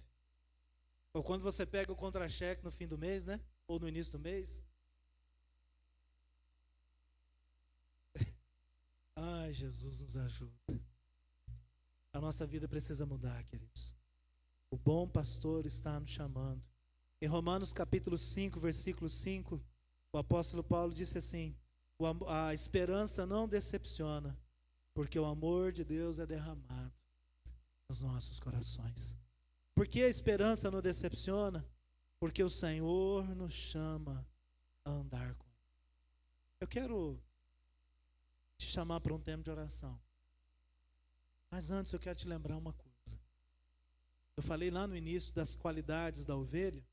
Ou quando você pega o contra-cheque no fim do mês, né? Ou no início do mês. Ai, Jesus nos ajuda. A nossa vida precisa mudar, queridos. O bom pastor está nos chamando. Em Romanos capítulo 5, versículo 5, o apóstolo Paulo disse assim: a esperança não decepciona, porque o amor de Deus é derramado nos nossos corações. Por que a esperança não decepciona? Porque o Senhor nos chama a andar com Ele. Eu quero te chamar para um tempo de oração. Mas antes eu quero te lembrar uma coisa. Eu falei lá no início das qualidades da ovelha,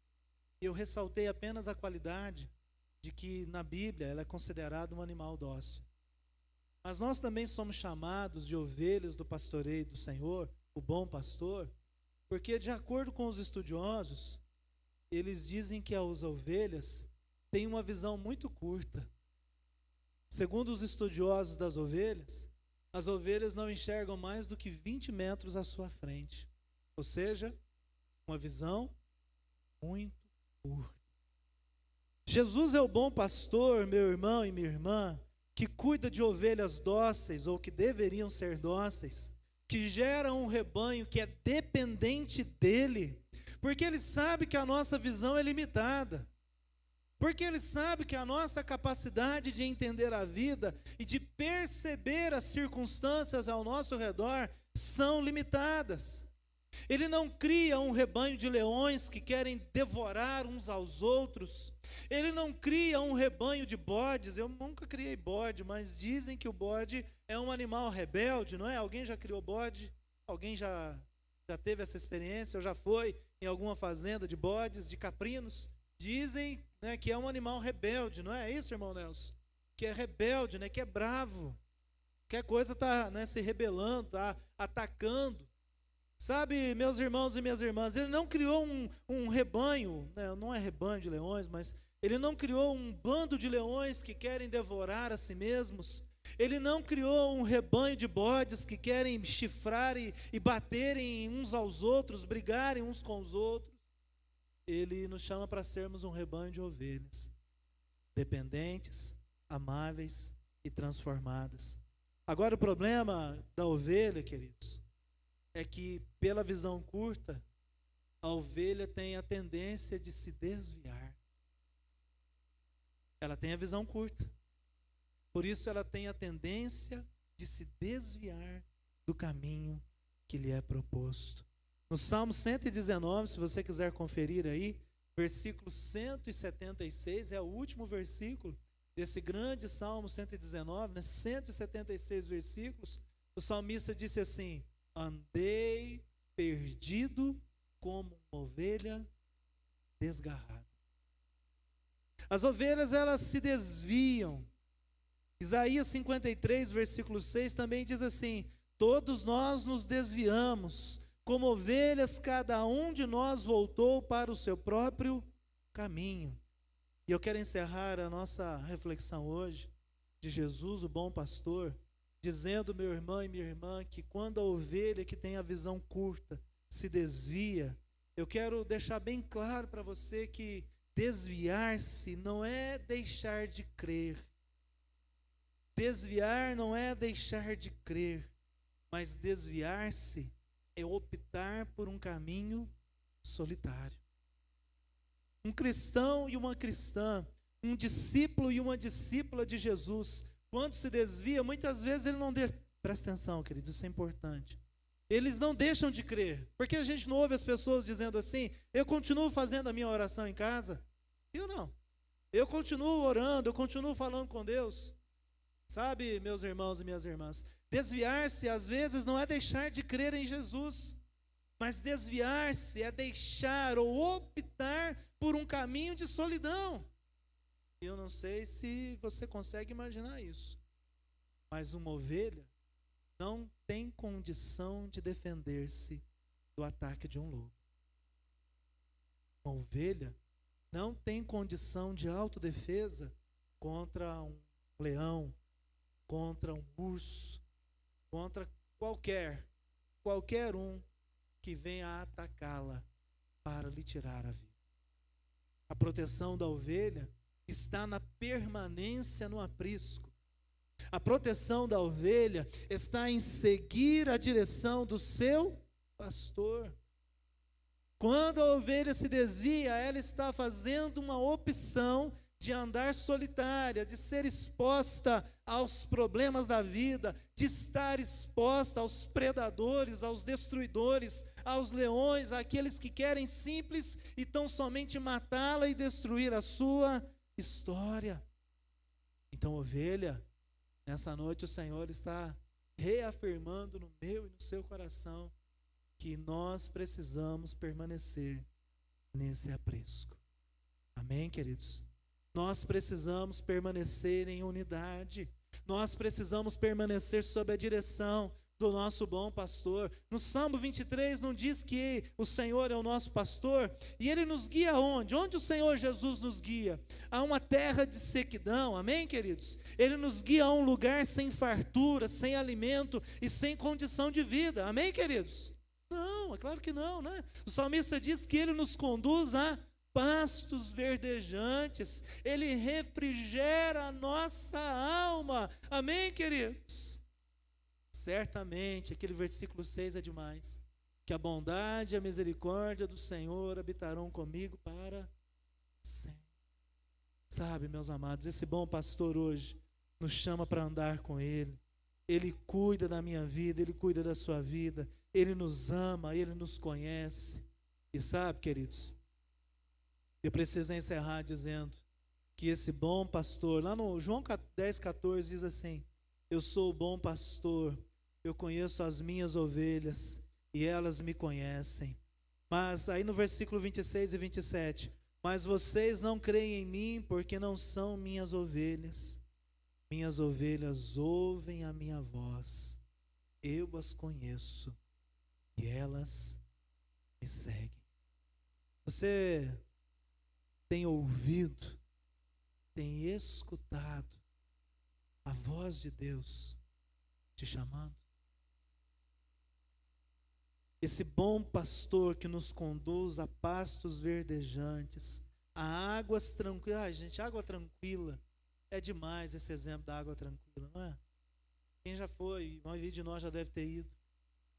e eu ressaltei apenas a qualidade de que na Bíblia ela é considerada um animal dócil. Mas nós também somos chamados de ovelhas do pastoreio do Senhor, o bom pastor, porque de acordo com os estudiosos, eles dizem que as ovelhas têm uma visão muito curta. Segundo os estudiosos das ovelhas, as ovelhas não enxergam mais do que 20 metros à sua frente. Ou seja, uma visão muito curta. Jesus é o bom pastor, meu irmão e minha irmã, que cuida de ovelhas dóceis, ou que deveriam ser dóceis, que gera um rebanho que é dependente dele, porque ele sabe que a nossa visão é limitada. Porque ele sabe que a nossa capacidade de entender a vida e de perceber as circunstâncias ao nosso redor são limitadas. Ele não cria um rebanho de leões que querem devorar uns aos outros. Ele não cria um rebanho de bodes. Eu nunca criei bode, mas dizem que o bode é um animal rebelde, não é? Alguém já criou bode? Alguém já teve essa experiência? Ou já foi em alguma fazenda de bodes, de caprinos? Dizem, né, que é um animal rebelde, não é isso, irmão Nelson? Que é rebelde, né, que é bravo. Qualquer coisa está, né, se rebelando, está atacando. Sabe, meus irmãos e minhas irmãs, ele não criou um rebanho, né, não é rebanho de leões, mas ele não criou um bando de leões que querem devorar a si mesmos. Ele não criou um rebanho de bodes que querem chifrar e baterem uns aos outros, brigarem uns com os outros. Ele nos chama para sermos um rebanho de ovelhas, dependentes, amáveis e transformadas. Agora o problema da ovelha, queridos, é que pela visão curta, a ovelha tem a tendência de se desviar. Ela tem a visão curta. Por isso ela tem a tendência de se desviar do caminho que lhe é proposto. No Salmo 119, se você quiser conferir aí, Versículo 176 é o último versículo desse grande Salmo 119, né? 176 versículos. O salmista disse assim: andei perdido como uma ovelha desgarrada. As ovelhas, elas se desviam. Isaías 53, versículo 6 também diz assim: todos nós nos desviamos, como ovelhas, cada um de nós voltou para o seu próprio caminho. E eu quero encerrar a nossa reflexão hoje, de Jesus, o bom pastor, dizendo, meu irmão e minha irmã, que quando a ovelha que tem a visão curta se desvia, eu quero deixar bem claro para você que desviar-se não é deixar de crer. Desviar não é deixar de crer, mas desviar-se é optar por um caminho solitário. Um cristão e uma cristã, um discípulo e uma discípula de Jesus, quando se desvia, muitas vezes ele não deixa. Presta atenção, queridos, isso é importante. Eles não deixam de crer, porque a gente não ouve as pessoas dizendo assim: eu continuo fazendo a minha oração em casa. Eu não. Eu continuo orando, eu continuo falando com Deus. Sabe, meus irmãos e minhas irmãs, desviar-se às vezes não é deixar de crer em Jesus, mas desviar-se é deixar ou optar por um caminho de solidão. Eu não sei se você consegue imaginar isso, mas uma ovelha não tem condição de defender-se do ataque de um lobo. Uma ovelha não tem condição de autodefesa contra um leão, contra um urso, contra qualquer um que venha atacá-la para lhe tirar a vida. A proteção da ovelha está na permanência no aprisco. A proteção da ovelha está em seguir a direção do seu pastor. Quando a ovelha se desvia, ela está fazendo uma opção de andar solitária, de ser exposta aos problemas da vida, de estar exposta aos predadores, aos destruidores, aos leões, àqueles que querem simples e tão somente matá-la e destruir a sua história. Então, ovelha, nessa noite o Senhor está reafirmando no meu e no seu coração que nós precisamos permanecer nesse aprisco. Amém, queridos? Nós precisamos permanecer em unidade. Nós precisamos permanecer sob a direção do nosso bom pastor. No Salmo 23 não diz que o Senhor é o nosso pastor? E Ele nos guia aonde? Onde o Senhor Jesus nos guia? A uma terra de sequidão, amém, queridos? Ele nos guia a um lugar sem fartura, sem alimento e sem condição de vida, amém, queridos? Não, é claro que não, né? O salmista diz que Ele nos conduz a pastos verdejantes, Ele refrigera a nossa alma, amém, queridos? Certamente, aquele versículo 6 é demais, que a bondade e a misericórdia do Senhor habitarão comigo para sempre. Sabe, meus amados, esse bom pastor hoje nos chama para andar com Ele. Ele cuida da minha vida, Ele cuida da sua vida, Ele nos ama, Ele nos conhece. E sabe, queridos, eu preciso encerrar dizendo que esse bom pastor, lá no João 10,14 diz assim: eu sou o bom pastor, eu conheço as minhas ovelhas e elas me conhecem. Mas aí no versículo 26 e 27, mas vocês não creem em mim porque não são minhas ovelhas. Minhas ovelhas ouvem a minha voz, eu as conheço e elas me seguem. Você tem ouvido, tem escutado a voz de Deus te chamando? Esse bom pastor que nos conduz a pastos verdejantes, a águas tranquilas. Ai, gente, água tranquila é demais, esse exemplo da água tranquila, não é? Quem já foi, a maioria de nós já deve ter ido,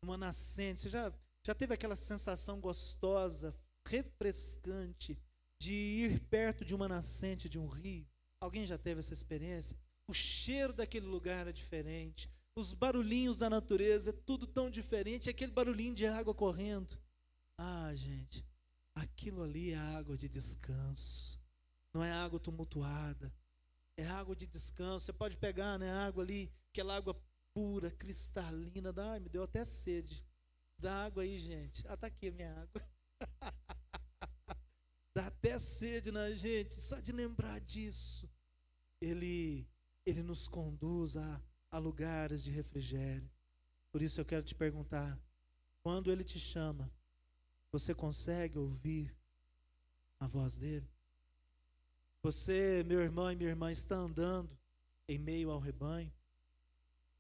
uma nascente, você já teve aquela sensação gostosa, refrescante, de ir perto de uma nascente de um rio? Alguém já teve essa experiência? O cheiro daquele lugar é diferente, os barulhinhos da natureza, é tudo tão diferente, aquele barulhinho de água correndo. Ah, gente, aquilo ali é água de descanso. Não é água tumultuada, é água de descanso. Você pode pegar, né, água ali, aquela água pura, cristalina. Ai, me deu até sede. Dá água aí, gente. Ah, tá aqui a minha água. Dá até sede na gente, só de lembrar disso. Ele nos conduz a lugares de refrigério. Por isso eu quero te perguntar, quando Ele te chama, você consegue ouvir a voz dEle? Você, meu irmão e minha irmã, está andando em meio ao rebanho?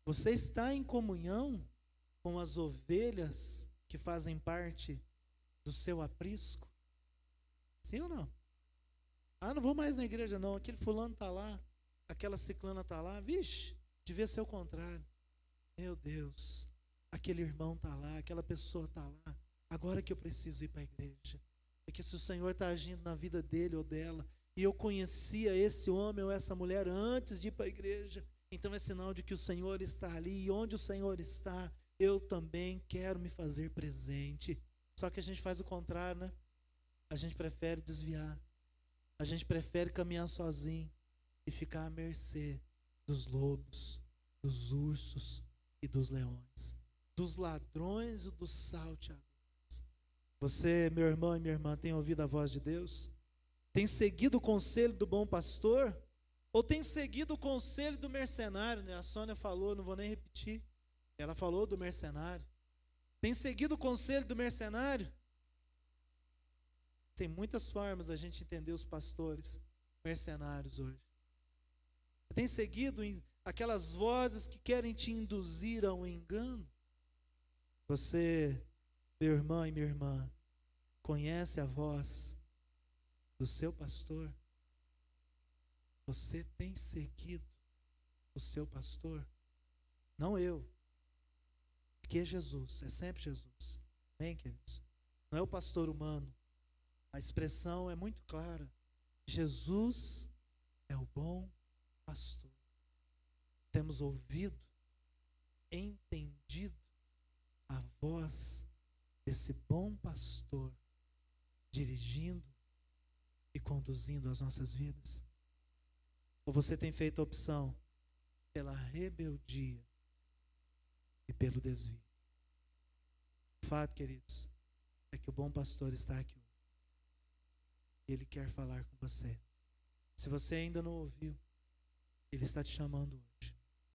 Você está em comunhão com as ovelhas que fazem parte do seu aprisco? Sim ou não? Ah, não vou mais na igreja não, aquele fulano está lá, aquela ciclana está lá. Vixe, devia ser o contrário. Meu Deus, aquele irmão está lá, aquela pessoa está lá. Agora que eu preciso ir para a igreja. Porque se o Senhor está agindo na vida dele ou dela, e eu conhecia esse homem ou essa mulher antes de ir para a igreja, então é sinal de que o Senhor está ali, e onde o Senhor está, eu também quero me fazer presente. Só que a gente faz o contrário, né? A gente prefere desviar, a gente prefere caminhar sozinho e ficar à mercê dos lobos, dos ursos e dos leões, dos ladrões e dos salteadores. Você, meu irmão e minha irmã, tem ouvido a voz de Deus? Tem seguido o conselho do bom pastor? Ou tem seguido o conselho do mercenário, né? A Sônia falou, não vou nem repetir. Ela falou do mercenário. Tem seguido o conselho do mercenário? Tem muitas formas da gente entender os pastores mercenários hoje. Tem seguido aquelas vozes que querem te induzir ao engano? Você, meu irmão e minha irmã, conhece a voz do seu pastor? Você tem seguido o seu pastor? Não eu, porque é Jesus, é sempre Jesus. Amém, queridos? Não é o pastor humano. A expressão é muito clara. Jesus é o bom pastor. Temos ouvido, entendido a voz desse bom pastor dirigindo e conduzindo as nossas vidas? Ou você tem feito a opção pela rebeldia e pelo desvio? O fato, queridos, é que o bom pastor está aqui. Ele quer falar com você. Se você ainda não ouviu, Ele está te chamando hoje.